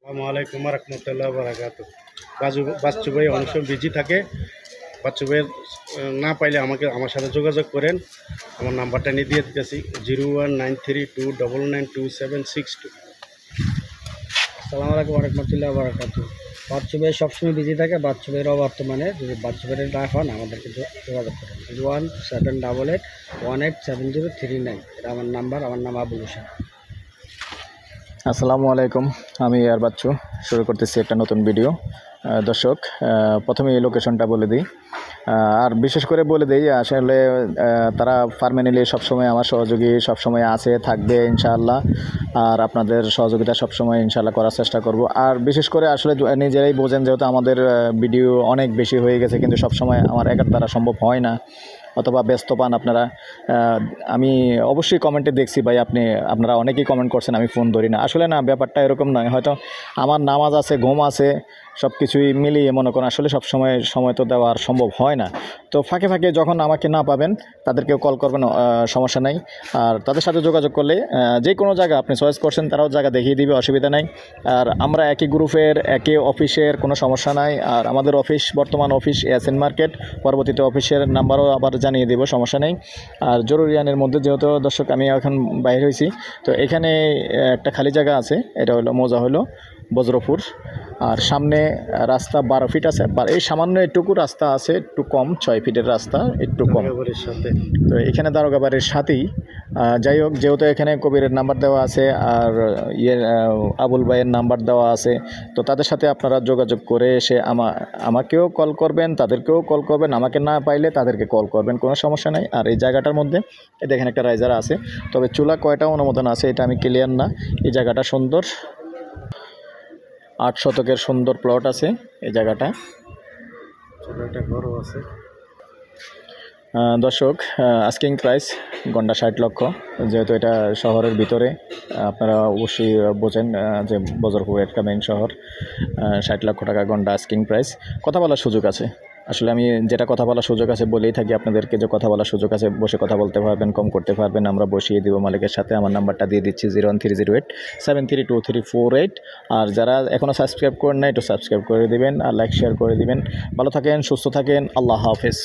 আসসালামু আলাইকুম রহমতুল্লাহ বারাকাতু। বাচ্চু ভাই অনেক সময় বিজি থাকে। বাচ্চু ভাইয়ের না পাইলে আমার সাথে যোগাযোগ করেন। আমার নাম্বারটা নিয়ে দিয়ে দিতেছি 01932992762। আসসালামু আলাইকুম রহমতুল্লাহ বারাকাতু। বাচ্চু ভাই সবসময় বিজি থাকে। বাচ্চু ভাইয়ের অবর্তমানে যদি বাচ্চু ভাইয়ের না হন আমাদেরকে যোগাযোগ করেন 1788187039। এটা আমার নাম্বার। আমার নাম আবুল হোসেন। আসসালামু আলাইকুম, আমি ইয়ার বাচ্চু শুরু করতেছি একটা নতুন ভিডিও। দর্শক, প্রথমে এই লোকেশনটা বলে দিই, আর বিশেষ করে বলে দিই আসলে তারা ফার্মে নিলে সবসময় আমার সহযোগী সবসময় আছে, থাকবে ইনশাআল্লাহ। আর আপনাদের সহযোগিতা সবসময় ইনশাআল্লাহ করার চেষ্টা করব। আর বিশেষ করে আসলে নিজেরাই বোঝেন, যেহেতু আমাদের ভিডিও অনেক বেশি হয়ে গেছে, কিন্তু সবসময় আমার একার দ্বারা সম্ভব হয় না, অথবা ব্যস্ত পান আপনারা। আমি অবশ্যই কমেন্টে দেখছি ভাই, আপনারা অনেকেই কমেন্ট করছেন আমি ফোন ধরি না। আসলে না, ব্যাপারটা এরকম নয়। হয়তো আমার নামাজ আছে, ঘুম আছে, সব কিছুই মিলিয়ে মনে করেন আসলে সব সময় তো দেওয়া আর সম্ভব হয় না। তো ফাঁকে ফাঁকে যখন আমাকে না পাবেন তাদেরকেও কল করবেন, সমস্যা নাই। আর তাদের সাথে যোগাযোগ করলে যে কোনো জায়গা আপনি চয়েস করছেন তারাও জায়গা দেখিয়ে দিবে, অসুবিধা নাই। আর আমরা একই গ্রুপের, একই অফিসের, কোনো সমস্যা নাই। আর আমাদের অফিস, বর্তমান অফিস এসএন মার্কেট, পরবর্তীতে অফিসের নাম্বারও আবার জানিয়ে দেবো, সমস্যা নেই। আর জরুরিয়ানের মধ্যে যেহেতু দর্শক আমি এখন বাইরে হয়েছি, তো এখানে একটা খালি জায়গা আছে, এটা হলো মৌজা হলো বজ্রপুর। আর সামনে রাস্তা 12 ফিট আছে, এই সামান্য একটুকু রাস্তা আছে, একটু কম, 6 ফিটের রাস্তা, একটু কম। সাথে তো এখানে দারোগা বাড়ির সাথেই, যাই হোক, যেহেতু এখানে কবিরের নাম্বার দেওয়া আছে আর আবুল ভাইয়ের নাম্বার দেওয়া আছে, তো তাদের সাথে আপনারা যোগাযোগ করে এসে আমাকেও কল করবেন, তাদেরকেও কল করবেন, আমাকে না পাইলে তাদেরকে কল করবেন, কোনো সমস্যা নাই। আর এই জায়গাটার মধ্যে দেখেন একটা রাইজার আছে, তবে চুলা কয়টা অনুমোদন আছে এটা আমি ক্লিয়ার না। এই জায়গাটা সুন্দর, 8 শতকের সুন্দর প্লট আছে এই জায়গাটা। একটা ঘরও আছে। দর্শক, আস্কিং প্রাইস গন্ডা 60 লক্ষ। যেহেতু এটা শহরের ভিতরে, আপনারা অবশ্যই বোঝেন যে বজরপুর একটা মেইন শহর। 60 লক্ষ টাকা গন্ডা আস্কিং প্রাইস। কথা বলার সুযোগ আছে, আসলে আমি যেটা কথা বলার সুযোগ আছে বলেই থাকি আপনাদেরকে, যে কথা বলার সুযোগ আছে, বসে কথা বলতে পারবেন, কম করতে পারবেন, আমরা বসিয়ে দিব মালিকের সাথে। আমার নাম্বারটা দিয়ে দিচ্ছি 01308732348। আর যারা এখনও সাবস্ক্রাইব করেন না, একটু সাবস্ক্রাইব করে দিবেন আর লাইক শেয়ার করে দিবেন। ভালো থাকেন, সুস্থ থাকেন, আল্লাহ হাফেজ।